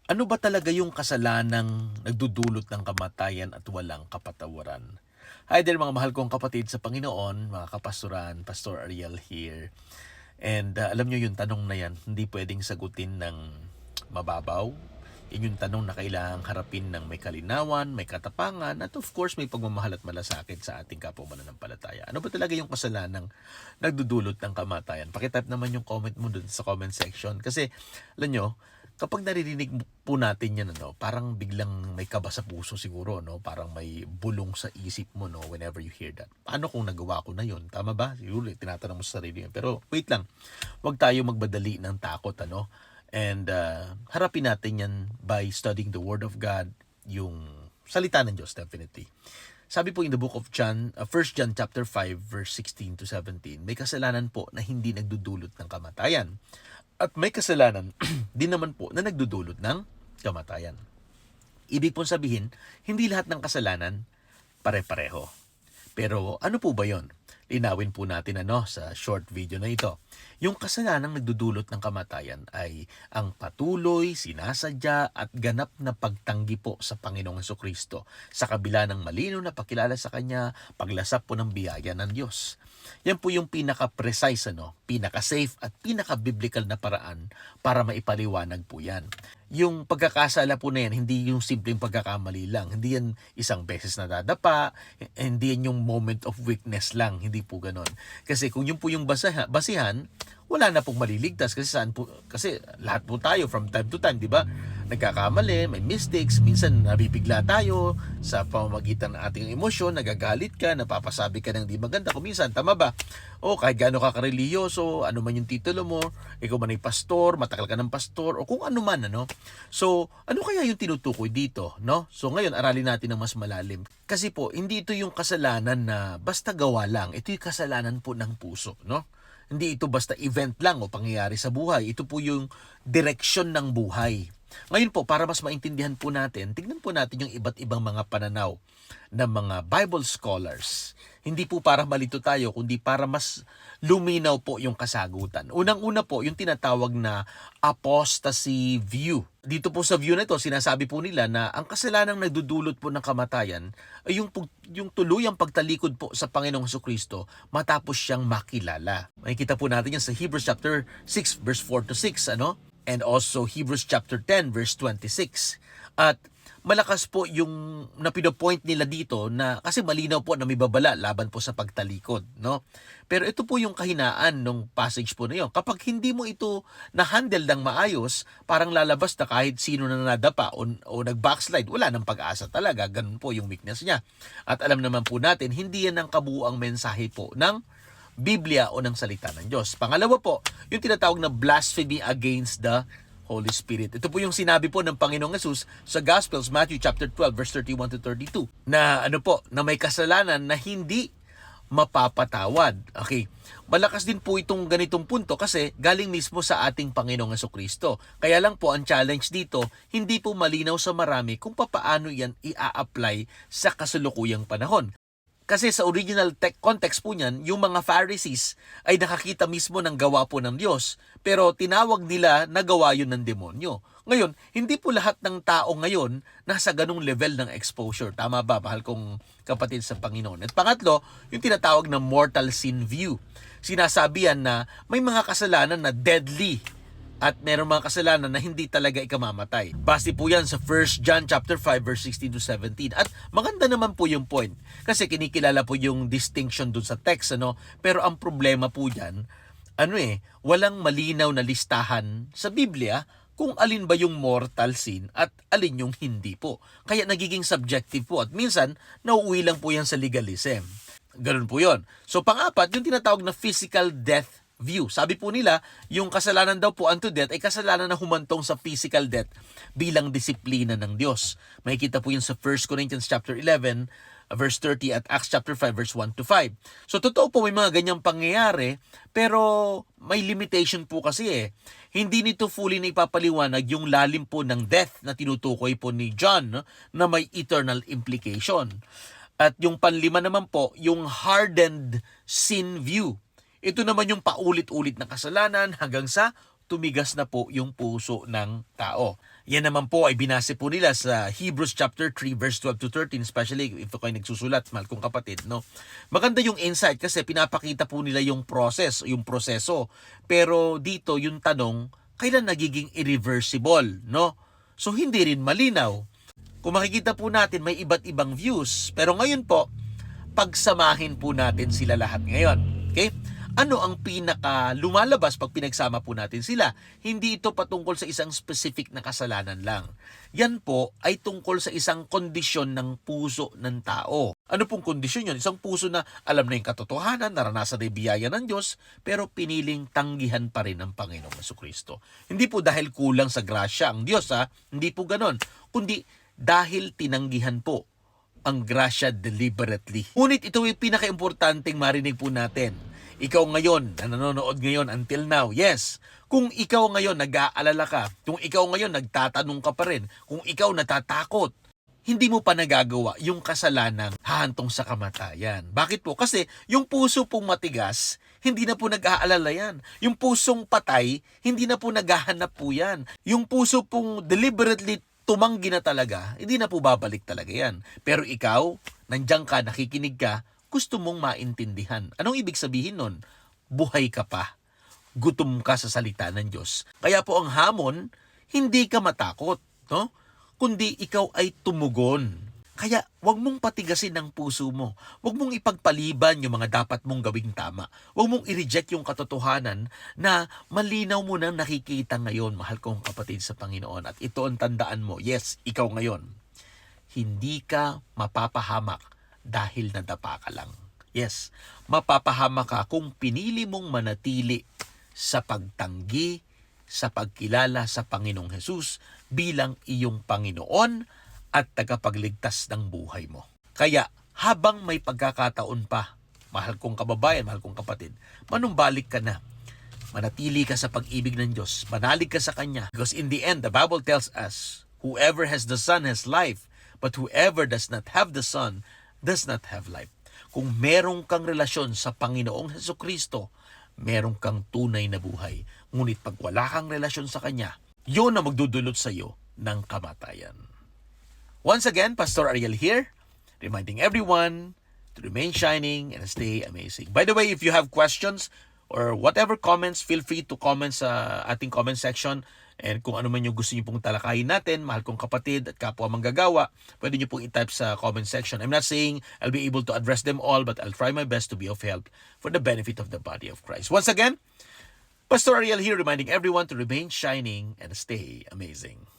Ano ba talaga yung kasalanang nagdudulot ng kamatayan at walang kapatawaran? Hi there mga mahal kong kapatid sa Panginoon, mga kapastoran, Pastor Ariel here. And alam nyo yung tanong na yan, hindi pwedeng sagutin ng mababaw. Yun yung tanong na kailangang harapin ng may kalinawan, may katapangan, at of course may pagmamahal at malasakit sa ating kapwa mananampalataya. Ano ba talaga yung kasalanang nagdudulot ng kamatayan? Pakitype naman yung comment mo dun sa comment section. Kasi, alam nyo, kapag naririnig po natin yan, parang biglang may kaba sa puso siguro, parang may bulong sa isip mo, whenever you hear that. Paano kung nagawa ko na yun? Tama ba? Siguro tinatanong mo sa sarili yun. Pero wait lang, huwag tayo magbadali ng takot, And harapin natin yan by studying the Word of God, yung salita ng Diyos, definitely. Sabi po in the book of John, 1 John chapter 5 verse 16 to 17, may kasalanan po na hindi nagdudulot ng kamatayan. At may kasalanan din naman po na nagdudulot ng kamatayan. Ibig pong sabihin, hindi lahat ng kasalanan pare-pareho. Pero ano po ba yon? Linawin po natin sa short video na ito. Yung kasalanang nagdudulot ng kamatayan ay ang patuloy, sinasadya at ganap na pagtanggi po sa Panginoong Hesukristo sa kabila ng malinaw na pakilala sa Kanya, paglasap po ng biyaya ng Diyos. Yan po yung pinaka-precise, pinaka-safe at pinaka-biblical na paraan para maipaliwanag po yan. Yung pagkakasala po na yan, hindi yung simpleng pagkakamali lang. Hindi yan isang beses na dadapa, hindi yan yung moment of weakness lang. Hindi po ganon. Kasi kung yun po yung basihan, wala na pong maliligtas kasi lahat po tayo from time to time, di ba? Nagkakamali, may mistakes, minsan nabibigla tayo sa pamamagitan ng ating emosyon, nagagalit ka, napapasabi ka ng di maganda kung minsan, tama ba? O kahit gaano ka kareliyoso, ano man yung titulo mo, ikaw man ay pastor, matagal ka ng pastor, o kung ano man, So, ano kaya yung tinutukoy dito, So ngayon, aralin natin ng mas malalim. Kasi po, hindi ito yung kasalanan na basta gawa lang, ito yung kasalanan po ng puso, Hindi ito basta event lang o pangyayari sa buhay. Ito po yung direksyon ng buhay. Ngayon po, para mas maintindihan po natin, tignan po natin yung iba't ibang mga pananaw ng mga Bible scholars. Hindi po para malito tayo, kundi para mas luminaw po yung kasagutan. Unang-una po, yung tinatawag na apostasy view. Dito po sa view na ito, sinasabi po nila na ang kasalanang nagdudulot po ng kamatayan ay yung tuluyang pagtalikod po sa Panginoong Hesukristo matapos siyang makilala. Makikita po natin yan sa Hebrews chapter 6 verse 4 to 6, And also Hebrews chapter 10 verse 26. At malakas po yung napino-point nila dito na kasi malinaw po na may babala laban po sa pagtalikod, Pero ito po yung kahinaan ng passage po na yun. Kapag hindi mo ito na-handle ng maayos, parang lalabas na kahit sino na nadapa o nag-backslide, wala nang pag-asa talaga. Ganun po yung weakness niya. At alam naman po natin, hindi yan ang kabuuang mensahe po ng Biblia o ng salita ng Diyos. Pangalawa po, yung tinatawag na blasphemy against the Holy Spirit. Ito po yung sinabi po ng Panginoong Hesus sa Gospels, Matthew chapter 12, verse 31 to 32, na na may kasalanan na hindi mapapatawad. Okay. Malakas din po itong ganitong punto kasi galing mismo sa ating Panginoong Hesukristo. Kaya lang po ang challenge dito, hindi po malinaw sa marami kung papaano yan i-a-apply sa kasalukuyang panahon. Kasi sa original context po niyan, yung mga Pharisees ay nakakita mismo ng gawa po ng Diyos, pero tinawag nila na gawa yun ng demonyo. Ngayon, hindi po lahat ng tao ngayon nasa ganung level ng exposure. Tama ba, mahal kong kapatid sa Panginoon? At pangatlo, yung tinatawag na mortal sin view. Sinasabi yan na may mga kasalanan na deadly at meron mga kasalanan na hindi talaga ikamamatay. Base po yan sa 1 John chapter 5 verse 16 to 17. At maganda naman po yung point kasi kinikilala po yung distinction dun sa text, Pero ang problema po diyan, walang malinaw na listahan sa Biblia kung alin ba yung mortal sin at alin yung hindi po. Kaya nagiging subjective po at minsan nauuwi lang po yan sa legalism. Ganun po yon. So pang-apat, yung tinatawag na physical death view. Sabi po nila, yung kasalanan daw po unto death ay kasalanan na humantong sa physical death bilang disiplina ng Diyos. Makikita po yun sa 1 Corinthians chapter 11 verse 30 at Acts chapter 5 verse 1 to 5. So totoo po may mga ganyang pangyayari, pero may limitation po kasi. Hindi nito fully na ipapaliwanag yung lalim po ng death na tinutukoy po ni John, na may eternal implication. At yung panlima naman po, yung hardened sin view. Ito naman yung paulit-ulit na kasalanan hanggang sa tumigas na po yung puso ng tao. Yan naman po ay binase po nila sa Hebrews chapter 3 verse 12 to 13, especially if kayo nagsusulat, mahal kong kapatid, no? Maganda yung insight kasi pinapakita po nila yung yung proseso. Pero dito yung tanong, kailan nagiging irreversible, no? So hindi rin malinaw. Kung makikita po natin may iba't ibang views, pero ngayon po, pagsamahin po natin sila lahat ngayon. Okay? Ano ang pinaka lumalabas pag pinagsama po natin sila? Hindi ito patungkol sa isang specific na kasalanan lang. Yan po ay tungkol sa isang kondisyon ng puso ng tao. Ano pong kondisyon yun? Isang puso na alam na yung katotohanan, naranasan na yung biyaya ng Diyos, pero piniling tanggihan pa rin ng Panginoong Jesucristo. Hindi po dahil kulang sa grasya ang Diyos, ha? Hindi po ganon. Kundi dahil tinanggihan po ang grasya deliberately. Ngunit ito yung pinaka-importanting marinig po natin. Ikaw ngayon, na nanonood ngayon until now, yes, kung ikaw ngayon nag-aalala ka, kung ikaw ngayon nagtatanong ka pa rin, kung ikaw natatakot, hindi mo pa nagagawa yung kasalanang hahantong sa kamatayan. Bakit po? Kasi yung puso pong matigas, hindi na po nag-aalala yan. Yung pusong patay, hindi na po naghahanap po yan. Yung puso pong deliberately tumanggi na talaga, hindi na po babalik talaga yan. Pero ikaw, nandiyan ka, nakikinig ka, gusto mong maintindihan. Anong ibig sabihin nun? Buhay ka pa. Gutom ka sa salita ng Diyos. Kaya po ang hamon, hindi ka matakot, no? Kundi ikaw ay tumugon. Kaya wag mong patigasin ang puso mo. Wag mong ipagpaliban yung mga dapat mong gawing tama. Wag mong i-reject yung katotohanan na malinaw mo nang nakikita ngayon, mahal kong kapatid sa Panginoon. At ito ang tandaan mo, yes, ikaw ngayon, hindi ka mapapahamak dahil nadapa ka lang. Yes, mapapahamak ka kung pinili mong manatili sa pagtanggi, sa pagkilala sa Panginoong Hesus bilang iyong Panginoon at tagapagligtas ng buhay mo. Kaya habang may pagkakataon pa, mahal kong kababayan, mahal kong kapatid, manumbalik ka na. Manatili ka sa pag-ibig ng Diyos. Manalig ka sa Kanya. Because in the end, the Bible tells us, whoever has the Son has life, but whoever does not have the Son does not have life. Kung meron kang relasyon sa Panginoong Jesucristo, meron kang tunay na buhay. Ngunit pag wala kang relasyon sa Kanya, yun ang magdudulot sa iyo ng kamatayan. Once again, Pastor Ariel here, reminding everyone to remain shining and stay amazing. By the way, if you have questions or whatever comments, feel free to comment sa ating comment section. And kung ano man yung gusto niyo pong talakayin natin, mahal kong kapatid at kapwa manggagawa, pwede niyo pong i-type sa comment section. I'm not saying I'll be able to address them all, but I'll try my best to be of help for the benefit of the body of Christ. Once again, Pastor Ariel here reminding everyone to remain shining and stay amazing.